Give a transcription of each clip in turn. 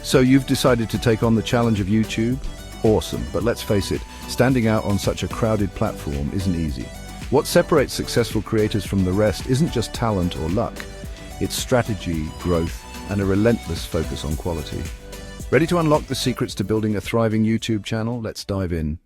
So you've decided to take on the challenge of YouTube? Awesome, but let's face it, standing out on such a crowded platform isn't easy. What separates successful creators from the rest isn't just talent or luck. It's strategy, growth, and a relentless focus on quality. Ready to unlock the secrets to building a thriving YouTube channel? Let's dive in.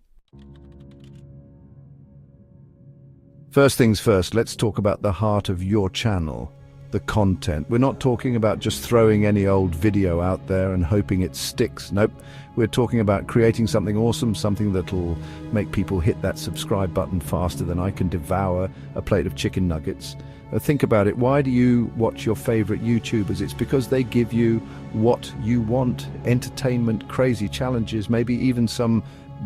First things first, let's talk about the heart of your channel, the content. We're not talking about just throwing any old video out there and hoping it sticks. Nope, we're talking about creating something awesome, something that'll make people hit that subscribe button faster than I can devour a plate of chicken nuggets. Think about it, why do you watch your favorite YouTubers? It's because they give you what you want, entertainment, crazy challenges, maybe even some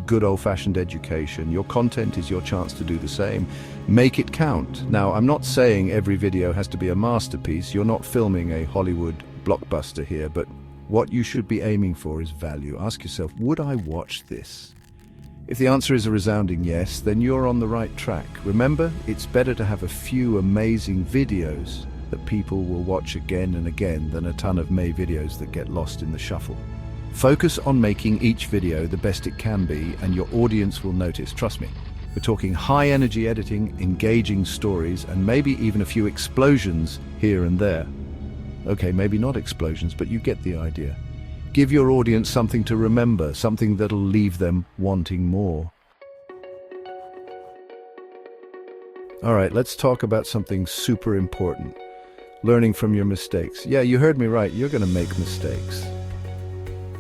good old-fashioned education. Your content is your chance to do the same. Make it count. Now, I'm not saying every video has to be a masterpiece. You're not filming a Hollywood blockbuster here, but what you should be aiming for is value. Ask yourself, would I watch this? If the answer is a resounding yes, then you're on the right track. Remember, it's better to have a few amazing videos that people will watch again and again than a ton of May videos that get lost in the shuffle. Focus on making each video the best it can be, and your audience will notice. Trust me. We're talking high-energy editing, engaging stories, and maybe even a few explosions here and there. Okay, maybe not explosions, but you get the idea. Give your audience something to remember, something that'll leave them wanting more. All right, let's talk about something super important. Learning from your mistakes. Yeah, you heard me right. You're going to make mistakes.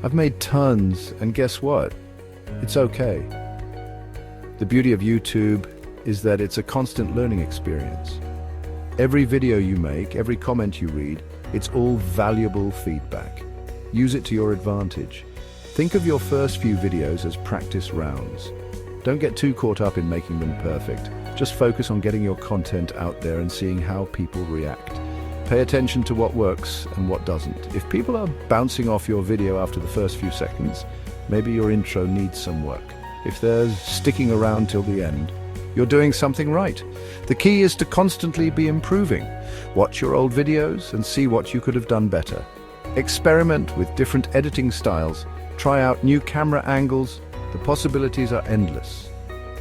I've made tons, and guess what? It's okay. The beauty of YouTube is that it's a constant learning experience. Every video you make, every comment you read, it's all valuable feedback. Use it to your advantage. Think of your first few videos as practice rounds. Don't get too caught up in making them perfect. Just focus on getting your content out there and seeing how people react. Pay attention to what works and what doesn't. If people are bouncing off your video after the first few seconds, maybe your intro needs some work. If they're sticking around till the end, you're doing something right. The key is to constantly be improving. Watch your old videos and see what you could have done better. Experiment with different editing styles. Try out new camera angles. The possibilities are endless.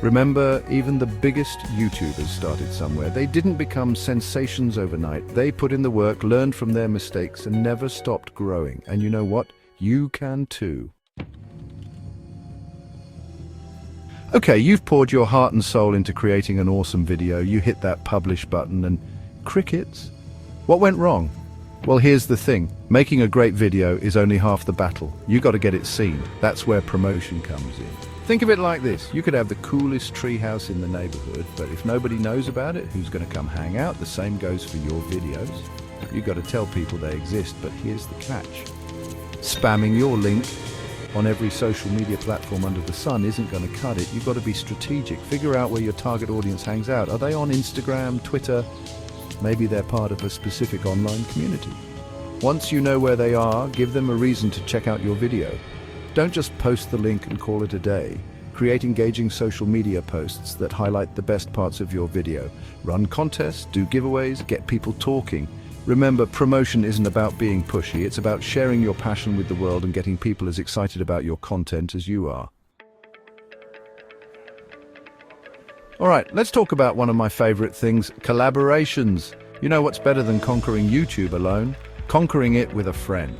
Remember, even the biggest YouTubers started somewhere. They didn't become sensations overnight. They put in the work, learned from their mistakes, and never stopped growing. And you know what? You can too. Okay, you've poured your heart and soul into creating an awesome video. You hit that publish button and crickets. What went wrong? Well, here's the thing. Making a great video is only half the battle. You got to get it seen. That's where promotion comes in. Think of it like this. You could have the coolest treehouse in the neighborhood, but if nobody knows about it, who's going to come hang out? The same goes for your videos. You've got to tell people they exist, but here's the catch. Spamming your link on every social media platform under the sun isn't going to cut it. You've got to be strategic. Figure out where your target audience hangs out. Are they on Instagram, Twitter? Maybe they're part of a specific online community. Once you know where they are, give them a reason to check out your video. Don't just post the link and call it a day. Create engaging social media posts that highlight the best parts of your video. Run contests, do giveaways, get people talking. Remember, promotion isn't about being pushy. It's about sharing your passion with the world and getting people as excited about your content as you are. All right, let's talk about one of my favorite things, collaborations. You know what's better than conquering YouTube alone? Conquering it with a friend.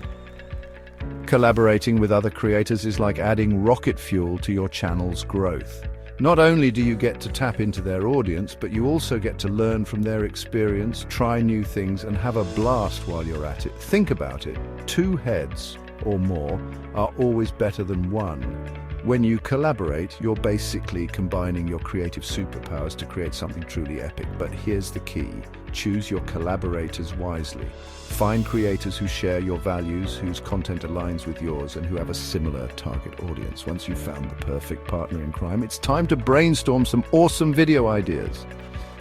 Collaborating with other creators is like adding rocket fuel to your channel's growth. Not only do you get to tap into their audience, but you also get to learn from their experience, try new things, and have a blast while you're at it. Think about it. 2 heads or more are always better than 1. When you collaborate, you're basically combining your creative superpowers to create something truly epic. But here's the key. Choose your collaborators wisely. Find creators who share your values, whose content aligns with yours, and who have a similar target audience. Once you've found the perfect partner in crime, it's time to brainstorm some awesome video ideas.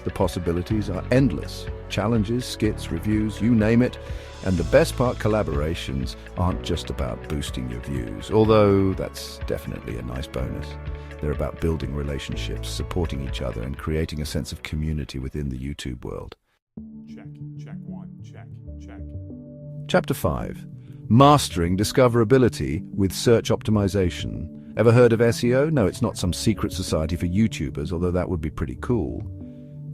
The possibilities are endless. Challenges, skits, reviews, you name it. And the best part, collaborations aren't just about boosting your views, although that's definitely a nice bonus. They're about building relationships, supporting each other, and creating a sense of community within the YouTube world. Check 1, check. Chapter 5. Mastering discoverability with search optimization. Ever heard of SEO? No, it's not some secret society for YouTubers, although that would be pretty cool.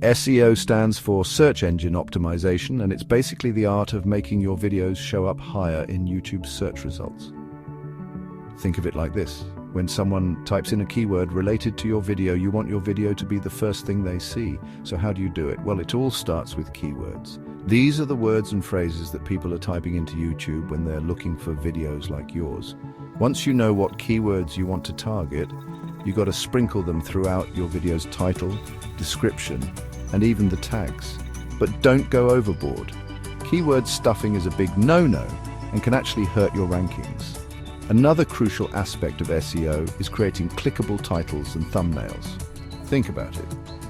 SEO stands for Search Engine Optimization, and it's basically the art of making your videos show up higher in YouTube's search results. Think of it like this. When someone types in a keyword related to your video, you want your video to be the first thing they see. So how do you do it? Well, it all starts with keywords. These are the words and phrases that people are typing into YouTube when they're looking for videos like yours. Once you know what keywords you want to target, you've got to sprinkle them throughout your video's title, description, and even the tags. But don't go overboard. Keyword stuffing is a big no-no and can actually hurt your rankings. Another crucial aspect of SEO is creating clickable titles and thumbnails. Think about it.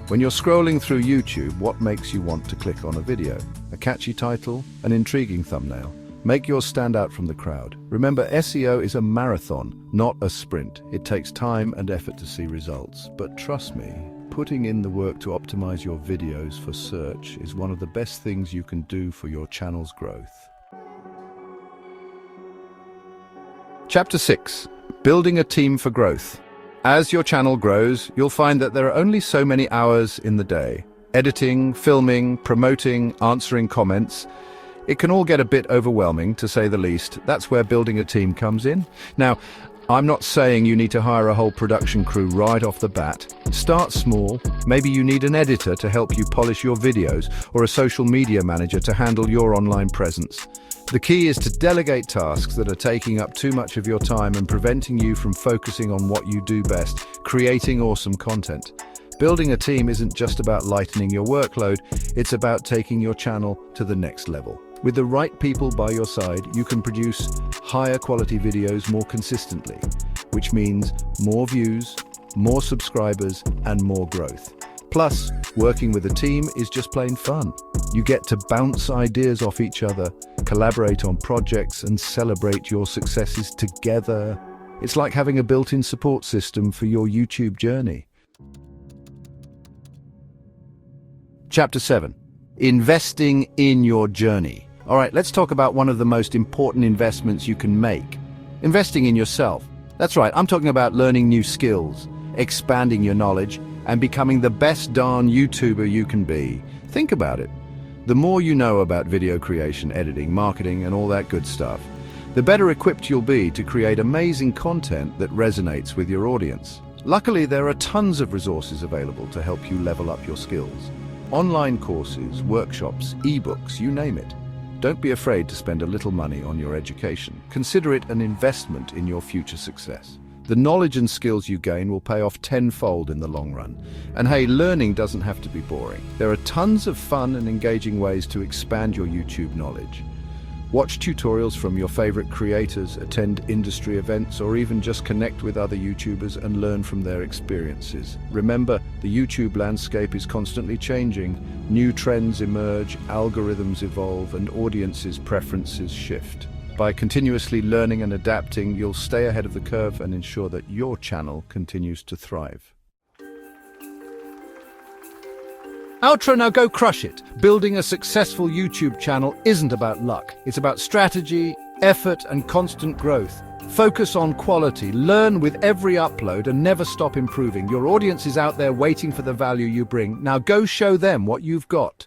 When you're scrolling through YouTube, what makes you want to click on a video? A catchy title? An intriguing thumbnail? Make yours stand out from the crowd. Remember, SEO is a marathon, not a sprint. It takes time and effort to see results. But trust me, putting in the work to optimize your videos for search is one of the best things you can do for your channel's growth. Chapter 6. Building a team for growth. As your channel grows, you'll find that there are only so many hours in the day. Editing, filming, promoting, answering comments. It can all get a bit overwhelming, to say the least. That's where building a team comes in. Now, I'm not saying you need to hire a whole production crew right off the bat. Start small. Maybe you need an editor to help you polish your videos, or a social media manager to handle your online presence. The key is to delegate tasks that are taking up too much of your time and preventing you from focusing on what you do best, creating awesome content. Building a team isn't just about lightening your workload, it's about taking your channel to the next level. With the right people by your side, you can produce higher quality videos more consistently, which means more views, more subscribers, and more growth. Plus, working with a team is just plain fun. You get to bounce ideas off each other, collaborate on projects, and celebrate your successes together. It's like having a built-in support system for your YouTube journey. Chapter 7. Investing in your journey. All right, let's talk about one of the most important investments you can make. Investing in yourself. That's right, I'm talking about learning new skills, expanding your knowledge, and becoming the best darn YouTuber you can be. Think about it. The more you know about video creation, editing, marketing, and all that good stuff, the better equipped you'll be to create amazing content that resonates with your audience. Luckily, there are tons of resources available to help you level up your skills. Online courses, workshops, ebooks, you name it. Don't be afraid to spend a little money on your education. Consider it an investment in your future success. The knowledge and skills you gain will pay off tenfold in the long run. And hey, learning doesn't have to be boring. There are tons of fun and engaging ways to expand your YouTube knowledge. Watch tutorials from your favorite creators, attend industry events, or even just connect with other YouTubers and learn from their experiences. Remember, the YouTube landscape is constantly changing. New trends emerge, algorithms evolve, and audiences' preferences shift. By continuously learning and adapting, you'll stay ahead of the curve and ensure that your channel continues to thrive. Outro, now go crush it. Building a successful YouTube channel isn't about luck. It's about strategy, effort, and constant growth. Focus on quality, learn with every upload, and never stop improving. Your audience is out there waiting for the value you bring. Now go show them what you've got.